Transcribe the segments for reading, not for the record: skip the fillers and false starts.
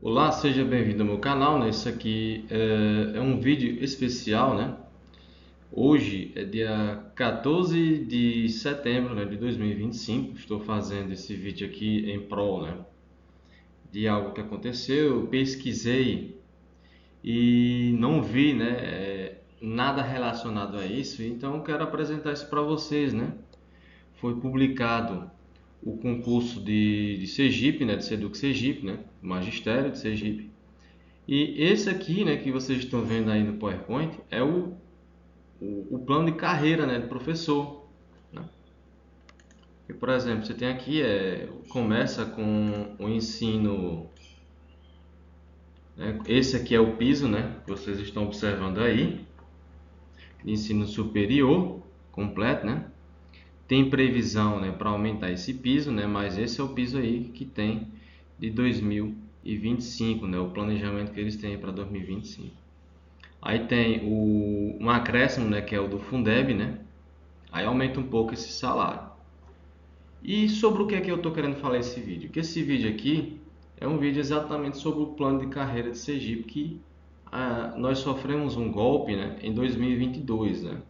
Olá, seja bem-vindo ao meu canal, né? Isso aqui é um vídeo especial, né? Hoje é dia 14 de setembro, né, de 2025. Estou fazendo esse vídeo aqui em prol, né, de algo que aconteceu. Eu pesquisei e não vi, né, nada relacionado a isso. Então eu quero apresentar isso para vocês, né? Foi publicado o concurso de Sergipe, né, de Seduc Sergipe, né, Magistério de Sergipe. E esse aqui, né, que vocês estão vendo aí no PowerPoint, é o plano de carreira, né, do professor, né? E, por exemplo, você tem aqui, começa com o ensino, né, esse aqui é o piso, né, que vocês estão observando aí, de ensino superior completo, né? Tem previsão, né, para aumentar esse piso, né, mas esse é o piso aí que tem de 2025, né, o planejamento que eles têm para 2025. Aí tem um acréscimo, né, que é o do Fundeb, né? Aí aumenta um pouco esse salário. E sobre o que é que eu estou querendo falar esse vídeo? Que esse vídeo aqui é um vídeo exatamente sobre o plano de carreira de Sergipe, que nós sofremos um golpe, né, em 2022, né?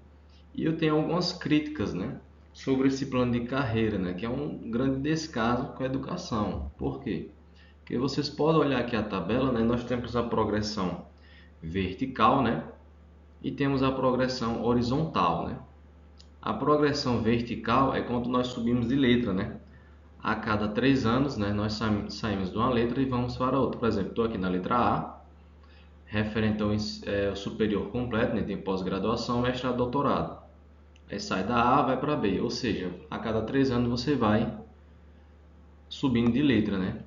E eu tenho algumas críticas, né, sobre esse plano de carreira, né, que é um grande descaso com a educação. Por quê? Porque vocês podem olhar aqui a tabela, né, nós temos a progressão vertical, né? E temos a progressão horizontal, né? A progressão vertical é quando nós subimos de letra, né? A cada 3 anos, né, nós saímos de uma letra e vamos para outra. Por exemplo, estou aqui na letra A, referente ao superior completo, né? Tem pós-graduação, mestrado, doutorado. Aí sai da A, vai para B, ou seja, a cada 3 anos você vai subindo de letra, né?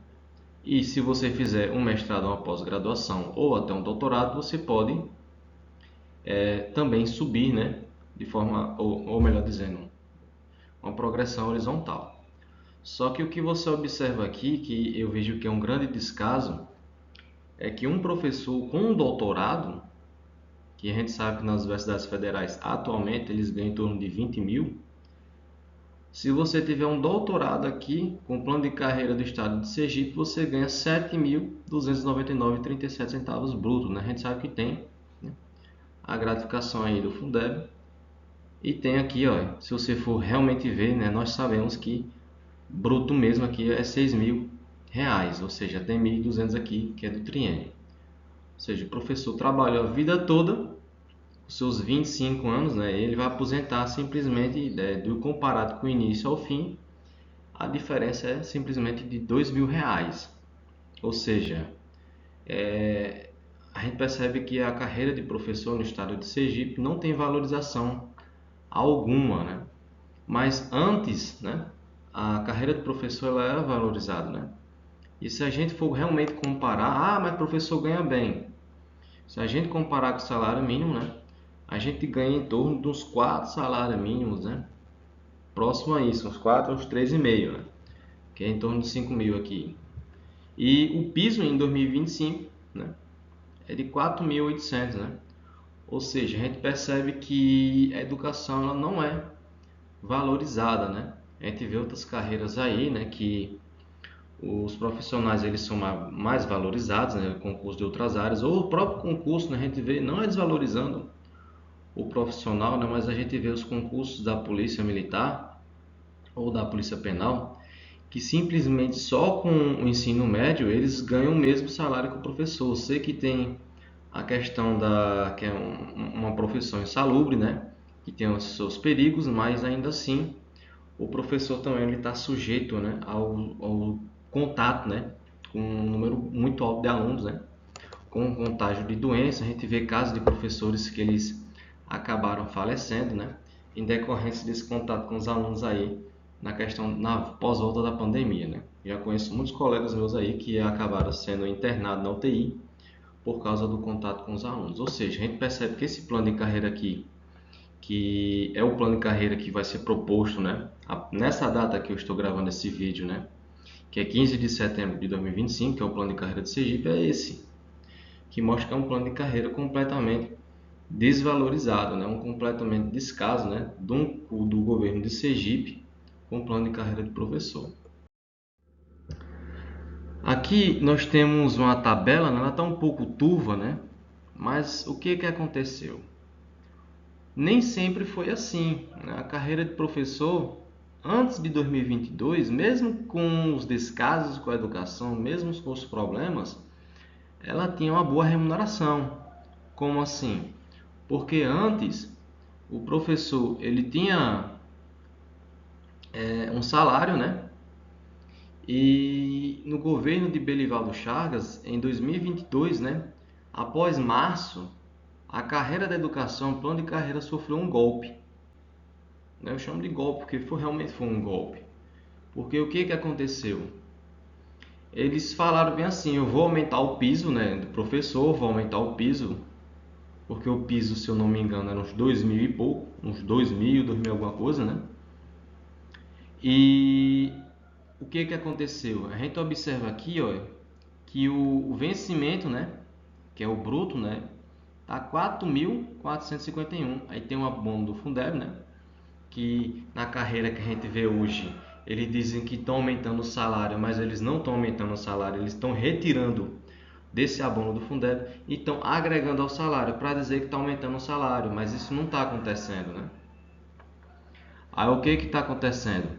E se você fizer um mestrado, uma pós-graduação ou até um doutorado, você pode também subir, né? De forma, ou melhor dizendo, uma progressão horizontal. Só que o que você observa aqui, que eu vejo que é um grande descaso, é que um professor com um doutorado, que a gente sabe que nas universidades federais atualmente eles ganham em torno de 20 mil, se você tiver um doutorado aqui, com o plano de carreira do estado de Sergipe, você ganha R$ 7.299,37 brutos, né? A gente sabe que tem, né, a gratificação aí do Fundeb. E tem aqui, ó, se você for realmente ver, né, nós sabemos que bruto mesmo aqui é R$ 6.000, ou seja, tem 1.200 aqui que é do triênio. Ou seja, o professor trabalhou a vida toda, os seus 25 anos, né, ele vai aposentar simplesmente, do comparado com o início ao fim, a diferença é simplesmente de R$ 2.000. Ou seja, a gente percebe que a carreira de professor no estado de Sergipe não tem valorização alguma, né? Mas antes, né, a carreira de professor ela era valorizada, né? E se a gente for realmente comparar, mas professor ganha bem. Se a gente comparar com o salário mínimo, né, a gente ganha em torno dos 4 salários mínimos, né? Próximo a isso, uns 4, uns 3,5, né? Que é em torno de 5 mil aqui. E o piso em 2025, né, é de 4.800, né? Ou seja, a gente percebe que a educação ela não é valorizada, né? A gente vê outras carreiras aí, né, que os profissionais eles são mais valorizados, né, concurso de outras áreas, ou o próprio concurso, né, a gente vê, não é desvalorizando o profissional, né, mas a gente vê os concursos da Polícia Militar ou da Polícia Penal, que simplesmente só com o ensino médio eles ganham o mesmo salário que o professor. Sei que tem a questão que é uma profissão insalubre, né, que tem os seus perigos, mas ainda assim o professor também ele está sujeito, né, ao contato, né, com um número muito alto de alunos, né, com contágio de doença. A gente vê casos de professores que eles acabaram falecendo, né, em decorrência desse contato com os alunos aí na pós-volta da pandemia, né. Já conheço muitos colegas meus aí que acabaram sendo internados na UTI por causa do contato com os alunos. Ou seja, a gente percebe que esse plano de carreira aqui, que é o plano de carreira que vai ser proposto, né, nessa data que eu estou gravando esse vídeo, né, que é 15 de setembro de 2025, que é o plano de carreira de Sergipe, é esse, que mostra que é um plano de carreira completamente desvalorizado, né, um completamente descaso, né, do governo de Sergipe com o plano de carreira de professor. Aqui nós temos uma tabela, né? Ela está um pouco turva, né? Mas o que aconteceu? Nem sempre foi assim, né? A carreira de professor, antes de 2022, mesmo com os descasos com a educação, mesmo com os problemas, ela tinha uma boa remuneração. Como assim? Porque antes o professor ele tinha um salário, né? E no governo de Belivaldo Chagas, em 2022, né? Após março, a carreira da educação, o plano de carreira sofreu um golpe. Eu chamo de golpe porque realmente foi um golpe. Porque o que aconteceu? Eles falaram bem assim: eu vou aumentar o piso, né, do professor, vou aumentar o piso, porque o piso, se eu não me engano, era uns 2.000 e pouco, uns 2.000 alguma coisa, né? E o que aconteceu? A gente observa aqui, ó, que o vencimento, né, que é o bruto, né, tá 4.451. Aí tem um abono do Fundeb, né, que na carreira que a gente vê hoje, eles dizem que estão aumentando o salário, mas eles não estão aumentando o salário, eles estão retirando desse abono do Fundeb e estão agregando ao salário para dizer que está aumentando o salário, mas isso não está acontecendo, né? Aí o que está acontecendo?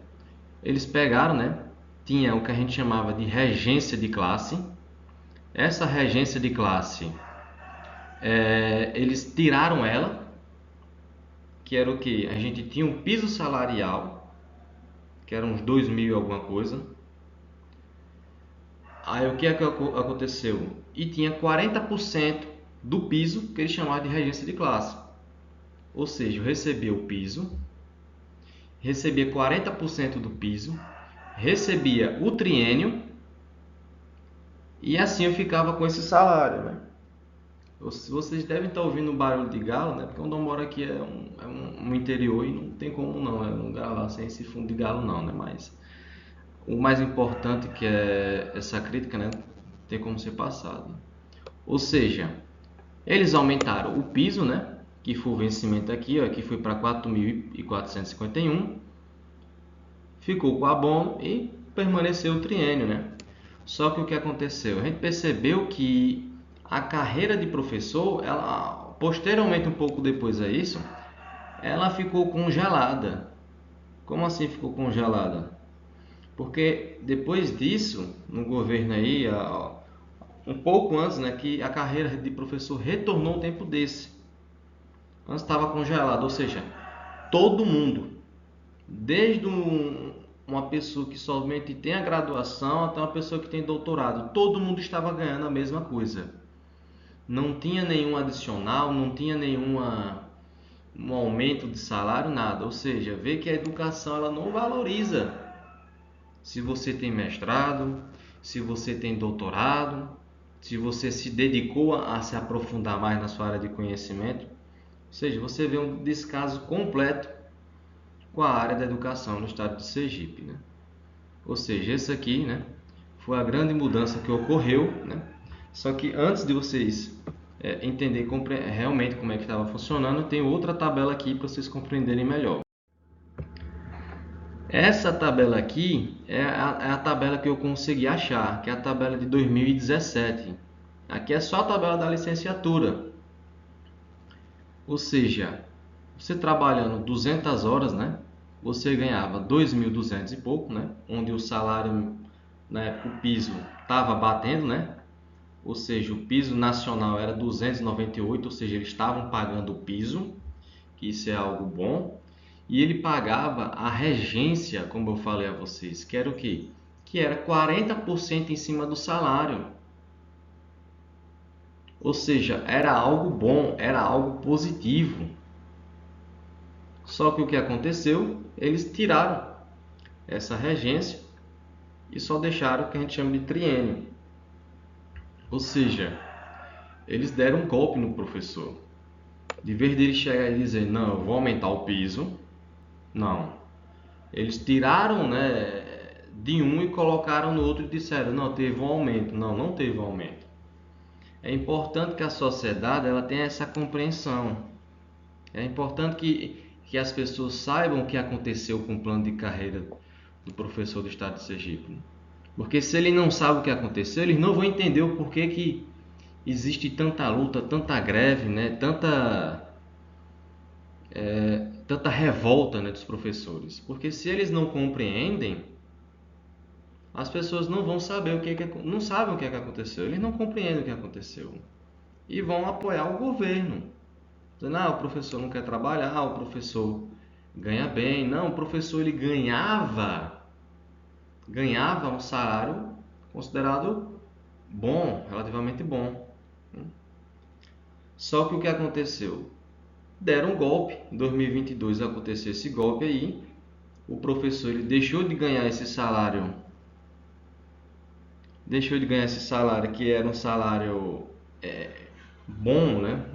Eles pegaram, né? Tinha o que a gente chamava de regência de classe. Essa regência de classe, eles tiraram ela, que era o que? A gente tinha um piso salarial, que era uns 2.000 alguma coisa. Aí o que aconteceu? E tinha 40% do piso que eles chamavam de regência de classe. Ou seja, eu recebia o piso, recebia 40% do piso, recebia o triênio e assim eu ficava com esse salário, né? Vocês devem estar ouvindo o barulho de galo, né? Porque onde eu moro aqui é um interior e não tem como não, é um lugar lá sem esse fundo de galo não, né? Mas o mais importante que é essa crítica, né? Tem como ser passado. Ou seja, eles aumentaram o piso, né? Que foi o vencimento aqui, ó, que foi para 4.451. Ficou com o abono e permaneceu o triênio, né? Só que o que aconteceu? A gente percebeu que a carreira de professor, ela posteriormente um pouco depois a isso, ela ficou congelada. Como assim ficou congelada? Porque depois disso, no governo aí, um pouco antes, né, que a carreira de professor retornou um tempo desse. Antes estava congelado, ou seja, todo mundo, desde uma pessoa que somente tem a graduação até uma pessoa que tem doutorado, todo mundo estava ganhando a mesma coisa. Não tinha nenhum adicional, não tinha um aumento de salário, nada. Ou seja, vê que a educação ela não valoriza se você tem mestrado, se você tem doutorado, se você se dedicou a se aprofundar mais na sua área de conhecimento. Ou seja, você vê um descaso completo com a área da educação no estado de Sergipe, né? Ou seja, essa aqui, né, foi a grande mudança que ocorreu, né? Só que antes de vocês entender realmente como é que estava funcionando, tem outra tabela aqui para vocês compreenderem melhor. Essa tabela aqui é a tabela que eu consegui achar, que é a tabela de 2017. Aqui é só a tabela da licenciatura. Ou seja, você trabalhando 200 horas, né? Você ganhava 2.200 e pouco, né? Onde o salário, na época, o piso estava batendo, né? Ou seja, o piso nacional era 298, ou seja, eles estavam pagando o piso, que isso é algo bom. E ele pagava a regência, como eu falei a vocês, que era o quê? Que era 40% em cima do salário. Ou seja, era algo bom, era algo positivo. Só que o que aconteceu? Eles tiraram essa regência e só deixaram o que a gente chama de triênio. Ou seja, eles deram um golpe no professor. De vez dele chegar e dizer, não, eu vou aumentar o piso, não. Eles tiraram, né, de um e colocaram no outro e disseram, não, teve um aumento. Não, não teve um aumento. É importante que a sociedade ela tenha essa compreensão. É importante que as pessoas saibam o que aconteceu com o plano de carreira do professor do estado de Sergipe. Porque se ele não sabe o que aconteceu, eles não vão entender o porquê que existe tanta luta, tanta greve, né? Tanta revolta, né, dos professores. Porque se eles não compreendem, as pessoas não vão saber não sabem o que é que aconteceu, eles não compreendem o que aconteceu e vão apoiar o governo, dizendo: o professor não quer trabalhar, o professor ganha bem. Não, o professor ele ganhava um salário considerado bom, relativamente bom. Só que o que aconteceu? Deram um golpe. Em 2022 aconteceu esse golpe aí. O professor ele deixou de ganhar esse salário que era um salário bom, né?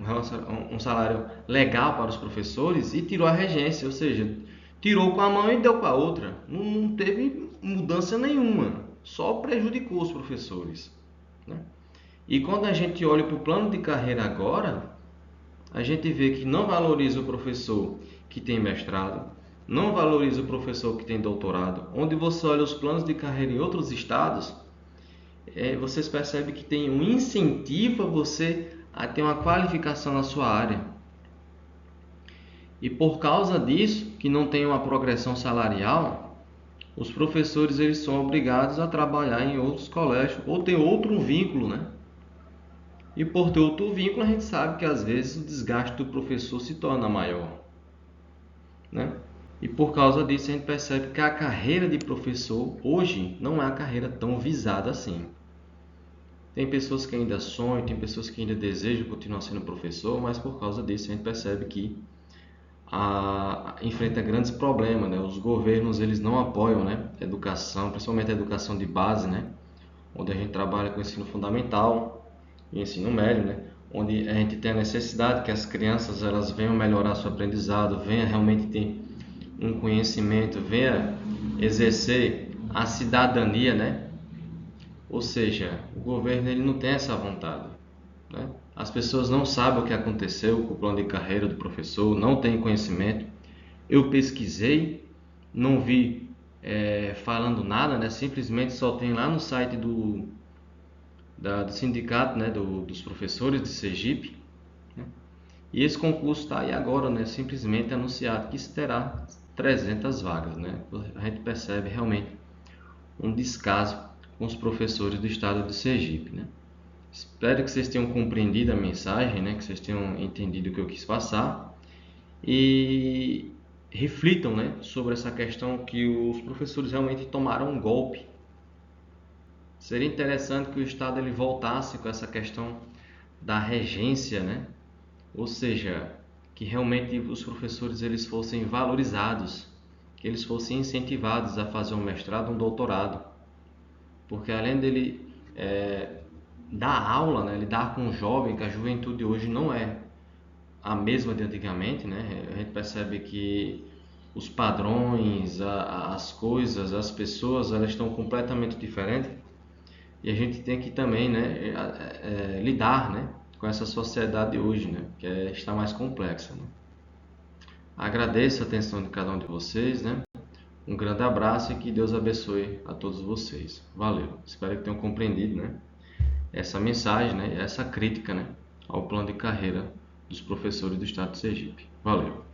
Um salário legal para os professores, e tirou a regência, ou seja, tirou com a mão e deu com a outra. Não teve mudança nenhuma, só prejudicou os professores, né? E quando a gente olha para o plano de carreira agora, a gente vê que não valoriza o professor que tem mestrado, não valoriza o professor que tem doutorado. Onde você olha os planos de carreira em outros estados, vocês percebem que tem um incentivo a você a ter uma qualificação na sua área. E por causa disso, que não tem uma progressão salarial, os professores eles são obrigados a trabalhar em outros colégios ou ter outro vínculo, né? E por ter outro vínculo, a gente sabe que às vezes o desgaste do professor se torna maior, né? E por causa disso a gente percebe que a carreira de professor hoje não é a carreira tão visada assim. Tem pessoas que ainda sonham, tem pessoas que ainda desejam continuar sendo professor, mas por causa disso a gente percebe que enfrenta grandes problemas, né? Os governos eles não apoiam, né, a educação, principalmente a educação de base, né, onde a gente trabalha com ensino fundamental e ensino médio, né, onde a gente tem a necessidade que as crianças elas venham melhorar seu aprendizado, venham realmente ter um conhecimento, venha exercer a cidadania, né? Ou seja, o governo ele não tem essa vontade, né? As pessoas não sabem o que aconteceu com o plano de carreira do professor, não têm conhecimento. Eu pesquisei, não vi falando nada, né? Simplesmente só tem lá no site do sindicato, né? Dos professores de Sergipe, né? E esse concurso está aí agora, né? Simplesmente anunciado que terá 300 vagas, né? A gente percebe realmente um descaso com os professores do estado de Sergipe, né? Espero que vocês tenham compreendido a mensagem, né? Que vocês tenham entendido o que eu quis passar e reflitam, né, sobre essa questão que os professores realmente tomaram um golpe. Seria interessante que o Estado ele voltasse com essa questão da regência, né? Ou seja, que realmente os professores eles fossem valorizados, que eles fossem incentivados a fazer um mestrado, um doutorado, porque além dele dar aula, né, lidar com o jovem, que a juventude hoje não é a mesma de antigamente, né? A gente percebe que os padrões, as coisas, as pessoas, elas estão completamente diferentes, e a gente tem que também, né, lidar, né, com essa sociedade hoje, né, que está mais complexa, né? Agradeço a atenção de cada um de vocês, né? Um grande abraço e que Deus abençoe a todos vocês. Valeu. Espero que tenham compreendido, né, essa mensagem, né, essa crítica, né, ao plano de carreira dos professores do estado de Sergipe. Valeu.